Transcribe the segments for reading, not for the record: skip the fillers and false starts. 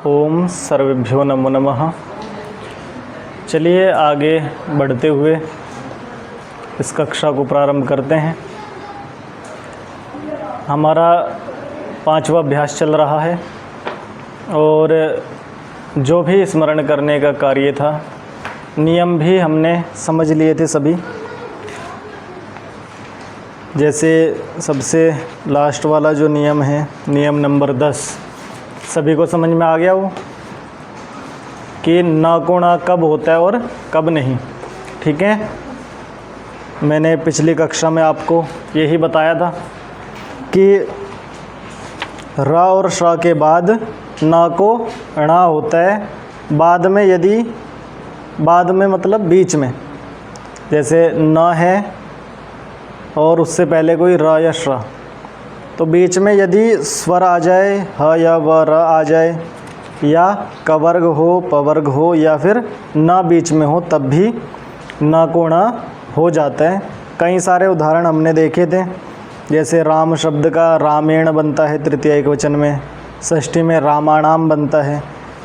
ओम सर्वेभ्यो नमो नमः। चलिए आगे बढ़ते हुए इस कक्षा को प्रारंभ करते हैं। हमारा 5वां अभ्यास चल रहा है और जो भी स्मरण करने का कार्य था, नियम भी हमने समझ लिए थे सभी। जैसे सबसे लास्ट वाला जो नियम है, नियम नंबर 10, सभी को समझ में आ गया वो कि ना को ना कब होता है और कब नहीं। ठीक है, मैंने पिछली कक्षा में आपको यही बताया था कि रा और शा के बाद ना को णा होता है, बाद में यदि बाद में मतलब बीच में, जैसे न है और उससे पहले कोई रा या श्रा, तो बीच में यदि स्वर आ जाए, ह या व र आ जाए, या कवर्ग हो पवर्ग हो, या फिर ना बीच में हो, तब भी ना को णा हो जाता है। कई सारे उदाहरण हमने देखे थे। जैसे राम शब्द का रामेण बनता है तृतीय एकवचन में, षष्ठी में रामाणाम बनता है।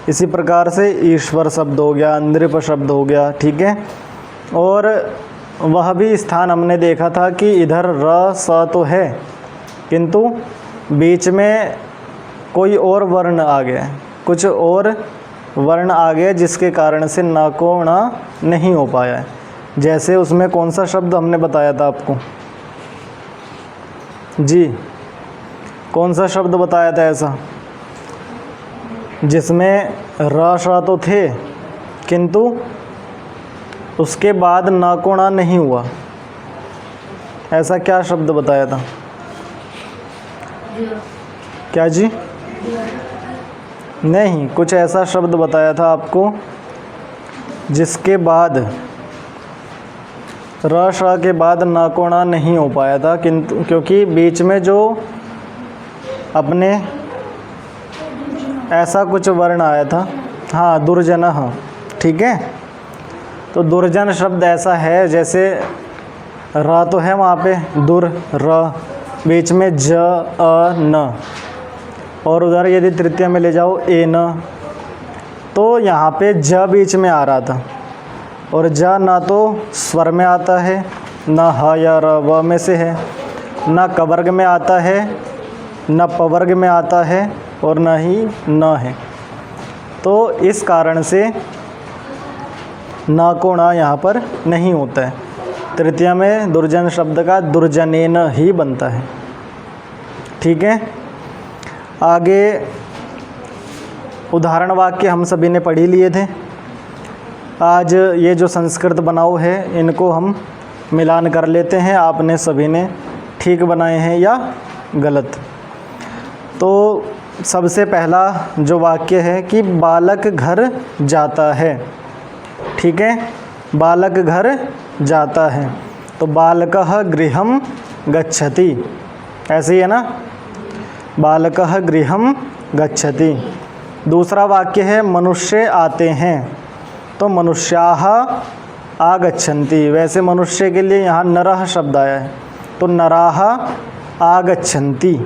इसी प्रकार से ईश्वर शब्द हो गया, नृप शब्द हो गया। ठीक है, और वह भी स्थान हमने देखा था कि इधर र स तो है, किंतु बीच में कोई और वर्ण आ गया, कुछ और वर्ण आ गया, जिसके कारण से ना को णा नहीं हो पाया है। जैसे उसमें कौन सा शब्द हमने बताया था आपको जी, कौन सा शब्द बताया था ऐसा जिसमें र श तो थे किंतु उसके बाद ना को णा नहीं हुआ? ऐसा क्या शब्द बताया था? क्या जी? नहीं, कुछ ऐसा शब्द बताया था आपको जिसके बाद र श के बाद ना को णा नहीं हो पाया था, किंतु क्योंकि बीच में जो अपने ऐसा कुछ वर्ण आया था। हाँ, दुर्जनः। ठीक है, तो दुर्जन शब्द ऐसा है, जैसे र तो है वहाँ पे, दुर र, बीच में ज अ न, और उधर यदि तृतीय में ले जाओ ए न, तो यहाँ पे ज बीच में आ रहा था, और ज ना तो स्वर में आता है, ना ह या र व में से है, ना कवर्ग में आता है, न पवर्ग में आता है, और न ही न है। तो इस कारण से ना को णा यहाँ पर नहीं होता है। तृतीया में दुर्जन शब्द का दुर्जनेन ही बनता है। ठीक है, आगे उदाहरण वाक्य हम सभी ने पढ़ ही लिए थे। आज ये जो संस्कृत बनाओ है, इनको हम मिलान कर लेते हैं। आपने सभी ने ठीक बनाए हैं या गलत? तो सबसे पहला जो वाक्य है कि बालक घर जाता है। ठीक है, बालक घर जाता है, तो बालकः गृहं गच्छति, ऐसे ही है ना, बालकः गृहं गच्छति। दूसरा वाक्य है मनुष्य आते हैं, तो मनुष्याः आगच्छन्ति। वैसे मनुष्य के लिए यहाँ नरः शब्द आया है, तो नराः आगच्छन्ति।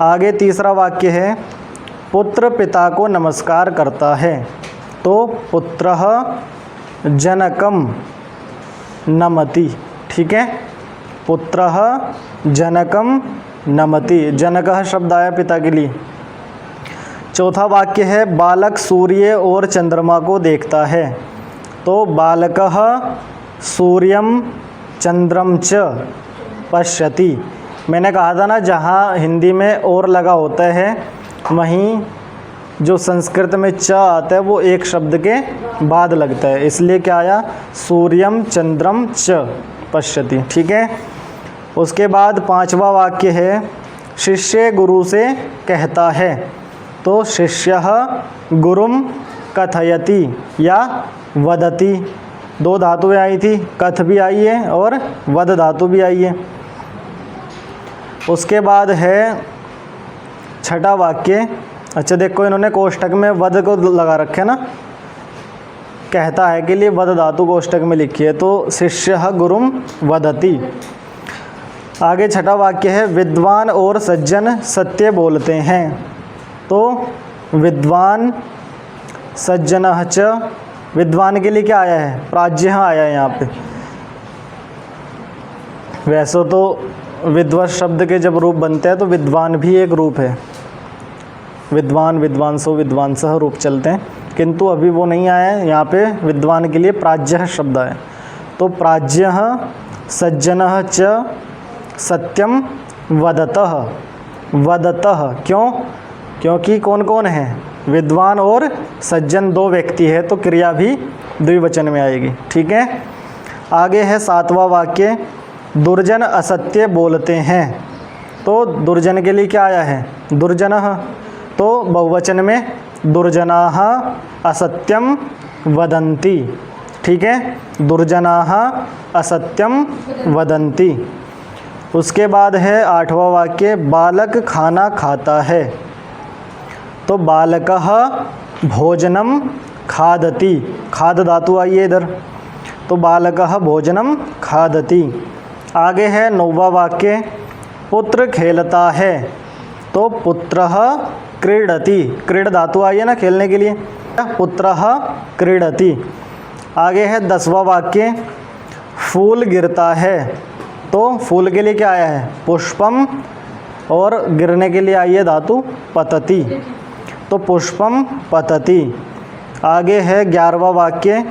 आगे तीसरा वाक्य है पुत्र पिता को नमस्कार करता है, तो पुत्रः जनकं नमति। ठीक है, पुत्रः जनकं नमति, जनकः शब्द आया पिता के लिए। चौथा वाक्य है बालक सूर्य और चंद्रमा को देखता है, तो बालकः सूर्यं चंद्रम च पश्यति। मैंने कहा था ना, जहाँ हिंदी में और लगा होता है, वहीं जो संस्कृत में च आता है वो एक शब्द के बाद लगता है, इसलिए क्या आया, सूर्यम चंद्रम च पश्यति। ठीक है, उसके बाद पांचवा वाक्य है शिष्य गुरु से कहता है, तो शिष्यः गुरुम कथयति या वदति। दो धातुएं आई थी, कथ भी आई है और वद धातु भी आई है। उसके बाद है छठा वाक्य। अच्छा देखो, इन्होंने कोष्टक में वद को लगा रखे ना, कहता है के लिए वद धातु कोष्टक में लिखी है, तो शिष्यः गुरुम वदति। आगे छठा वाक्य है विद्वान और सज्जन सत्य बोलते हैं, तो विद्वान सज्जनः च, विद्वान के लिए क्या आया है? प्राज्ञः आया है यहाँ पे। वैसे तो विद्वत शब्द के जब रूप बनते हैं तो विद्वान भी एक रूप है, विद्वान, विद्वांसो, विद्वांसः रूप चलते हैं, किंतु अभी वो नहीं आया है। यहाँ पे विद्वान के लिए प्राज्ञः शब्द है। तो प्राज्ञः सज्जनः च सत्यम वदतः, वदतः क्यों? क्योंकि कौन कौन है? विद्वान और सज्जन, दो व्यक्ति है, तो क्रिया भी द्विवचन में आएगी। ठीक है। आगे है 7वां वाक्य, दुर्जन असत्य बोलते हैं। तो दुर्जन के लिए क्या आया है? दुर्जनः। तो बहुवचन में दुर्जनाः असत्यम वदन्ति। ठीक है, दुर्जनाः असत्यम वदन्ति। उसके बाद है 8वां वाक्य, बालक खाना खाता है। तो बालकः भोजनम खादति, खाद धातु आई है इधर, तो बालकः भोजनम खादति। आगे है 9वां वाक्य, पुत्र खेलता है। तो पुत्रः क्रीडति, क्रीड धातु आई है ना खेलने के लिए, पुत्रः क्रीडति। आगे है 10वां वाक्य, फूल गिरता है। तो फूल के लिए क्या आया है? पुष्पम, और गिरने के लिए आई है धातु पतति, तो पुष्पम पतति। आगे है 11वां वाक्य,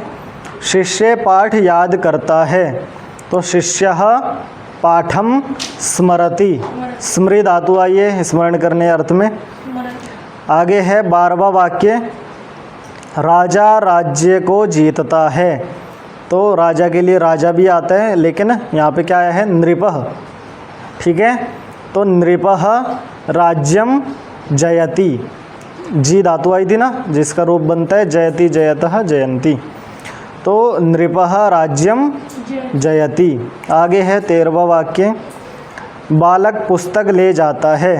शिष्य पाठ याद करता है। तो शिष्यः पाठम स्मरति, स्मृति धातु आई है स्मरण करने अर्थ में। आगे है 12वां वाक्य, राजा राज्य को जीतता है। तो राजा के लिए राजा भी आता है, लेकिन यहाँ पे क्या आया है? नृपः। ठीक है, तो नृपः राज्यम जयति, जी धातु आई थी ना, जिसका रूप बनता है जयति, जयतः, जयंती। तो नृपः राज्यम जयति। आगे है 13वां वाक्य, बालक पुस्तक ले जाता है।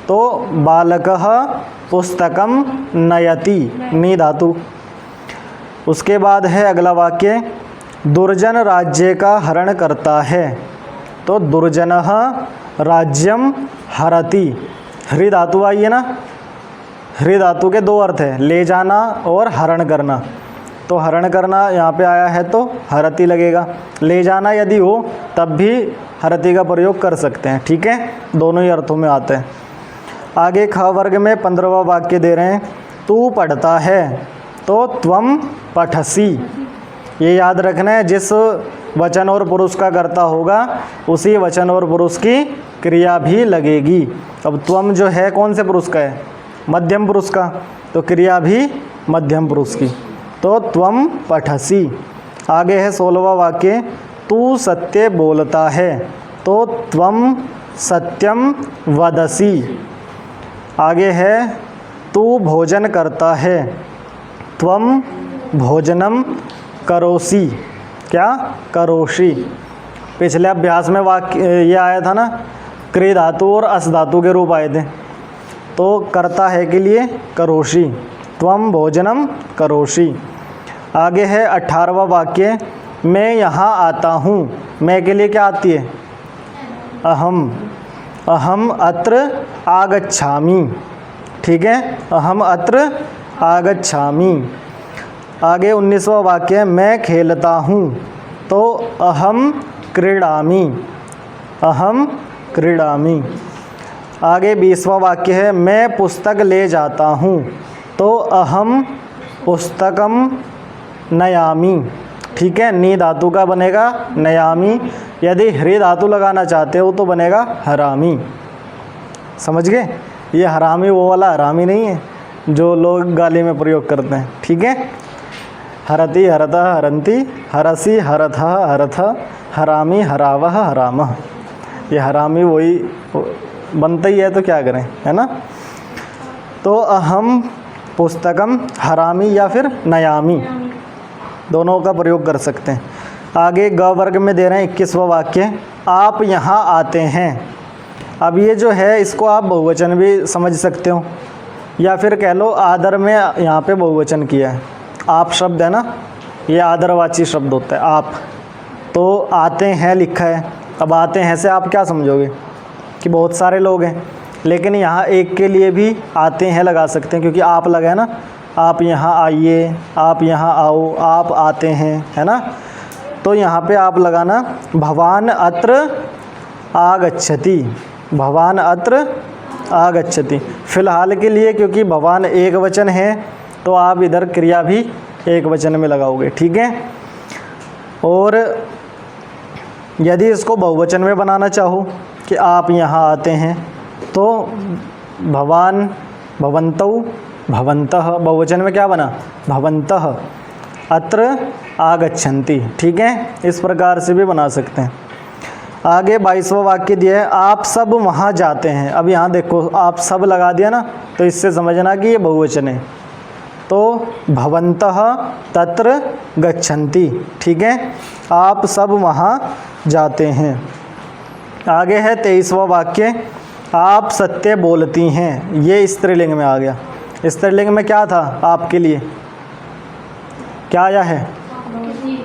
तो बालकः पुस्तकम नयति, नी धातु। उसके बाद है अगला वाक्य, दुर्जन राज्य का हरण करता है। तो दुर्जनः राज्यम हरति, हृ धातु आई है ना, हृ धातु के दो अर्थ है, ले जाना और हरण करना। तो हरण करना यहाँ पे आया है तो हरति लगेगा, ले जाना यदि हो तब भी हरति का प्रयोग कर सकते हैं। ठीक है, दोनों ही अर्थों में आते हैं। आगे ख वर्ग में 15वां वाक्य दे रहे हैं, तू पढ़ता है। तो त्वम पठसी, ये याद रखना है, जिस वचन और पुरुष का कर्ता होगा उसी वचन और पुरुष की क्रिया भी लगेगी। अब त्वम जो है कौन से पुरुष का है? मध्यम पुरुष का, तो क्रिया भी मध्यम पुरुष की। तो त्वम पठसी। आगे है 16वां वाक्य, तू सत्य बोलता है। तो त्वम सत्यम वदसी। आगे है तू भोजन करता है। त्वम भोजनम करोसी, क्या? करोषि। पिछले अभ्यास में वाक्य ये आया था ना, क्रि धातु और अस धातु के रूप आए थे। तो करता है के लिए करोषि, त्वम भोजनम करोषि। आगे है 18वां वाक्य, मैं यहाँ आता हूँ। मैं के लिए क्या आती है? अहम, अहम अत्र आगच्छामि। ठीक है, अहम अत्र आगच्छामि। आगे 19वां वाक्य, मैं खेलता हूँ। तो अहम क्रीडामि, अहम क्रीडामि। आगे 20वां वाक्य है, मैं पुस्तक ले जाता हूँ। तो अहम पुस्तकम नयामि। ठीक है, नी धातु का बनेगा नयामि, यदि हृ धातु लगाना चाहते हो तो बनेगा हरामी। समझ गए? ये हरामी वो वाला हरामी नहीं है जो लोग गाली में प्रयोग करते हैं। ठीक है, हरति हरतः हरन्ति, हरसि हरथः हरथ, हरामी हरावः हरामः। ये हरामी वही बनता ही है, तो क्या करें, है ना। तो अहम पुस्तकम हरामी या फिर नयामी, दोनों का प्रयोग कर सकते हैं। आगे ग वर्ग में दे रहे हैं 21वां वाक्य, आप यहाँ आते हैं। अब ये जो है इसको आप बहुवचन भी समझ सकते हो, या फिर कह लो आदर में यहाँ पे बहुवचन किया है। आप शब्द है ना, ये आदरवाची शब्द होता है आप। तो आते हैं लिखा है, अब आते हैं से आप क्या समझोगे कि बहुत सारे लोग हैं, लेकिन यहाँ एक के लिए भी आते हैं लगा सकते हैं, क्योंकि आप लगा है ना, आप यहाँ आइए, आप यहाँ आओ, आप आते हैं, है ना। तो यहाँ पे आप लगाना भवान अत्र आगच्छति, भवान अत्र आगच्छति। फिलहाल के लिए क्योंकि भवान एक वचन है तो आप इधर क्रिया भी एक वचन में लगाओगे, ठीक है। और यदि इसको बहुवचन में बनाना चाहो कि आप यहाँ आते हैं तो भवान भवन्तौ भवन्तः, बहुवचन में क्या बना भवन्तः, अत्र आगच्छन्ति, ठीक है। इस प्रकार से भी बना सकते हैं। आगे 22वां वाक्य दिया है आप सब वहाँ जाते हैं। अब यहाँ देखो आप सब लगा दिया ना, तो इससे समझना कि ये बहुवचन है। तो भवन्तः तत्र गच्छन्ति, ठीक है, आप सब वहाँ जाते हैं। आगे है 23वां वाक्य आप सत्य बोलती हैं। ये स्त्रीलिंग में आ गया। स्त्रीलिंग में क्या था आपके लिए, क्या आया है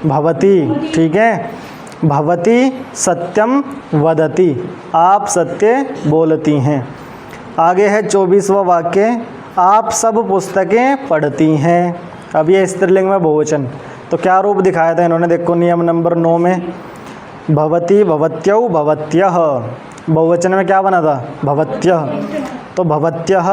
भवती, ठीक है। भवती सत्यम वदति, आप सत्य बोलती हैं। आगे है 24वां वाक्य आप सब पुस्तकें पढ़ती हैं। अब ये स्त्रीलिंग में बहुवचन, तो क्या रूप दिखाया था इन्होंने, देखो नियम नंबर 9 में भवती भवत्यौ भवत्यः, बहुवचन में क्या बना था भवत्यः, तो भवत्यः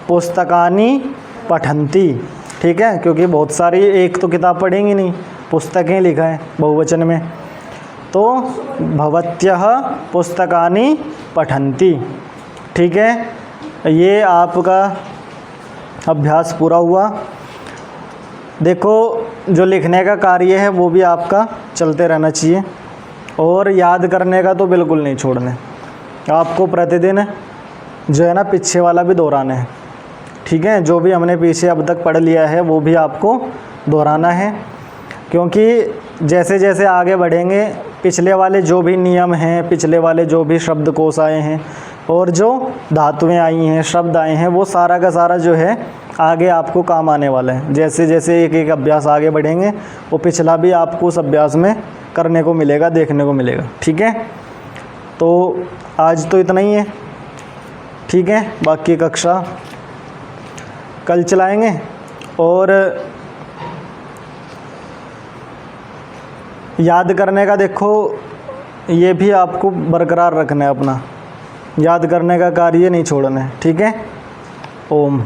पुस्तकानि पठन्ति, ठीक है, क्योंकि बहुत सारी एक तो किताब पढ़ेंगी नहीं, पुस्तकें लिखा है बहुवचन में, तो भवत्यः पुस्तकानि पठन्ति, ठीक है। ये आपका अभ्यास पूरा हुआ। देखो जो लिखने का कार्य है वो भी आपका चलते रहना चाहिए, और याद करने का तो बिल्कुल नहीं छोड़ना है। आपको प्रतिदिन जो है ना पीछे वाला भी दोहराना है, ठीक है। जो भी हमने पीछे अब तक पढ़ लिया है वो भी आपको दोहराना है, क्योंकि जैसे जैसे आगे बढ़ेंगे पिछले वाले जो भी नियम हैं, पिछले वाले जो भी शब्दकोश आए हैं और जो धातुएं आई हैं, शब्द आए हैं, वो सारा का सारा जो है आगे आपको काम आने वाला है। जैसे जैसे एक एक अभ्यास आगे बढ़ेंगे वो पिछला भी आपको उस अभ्यास में करने को मिलेगा, देखने को मिलेगा, ठीक है। तो आज तो इतना ही है, ठीक है। बाकी कक्षा कल चलाएंगे। और याद करने का देखो ये भी आपको बरकरार रखना है, अपना याद करने का कार्य नहीं छोड़ना है, ठीक है। ओम।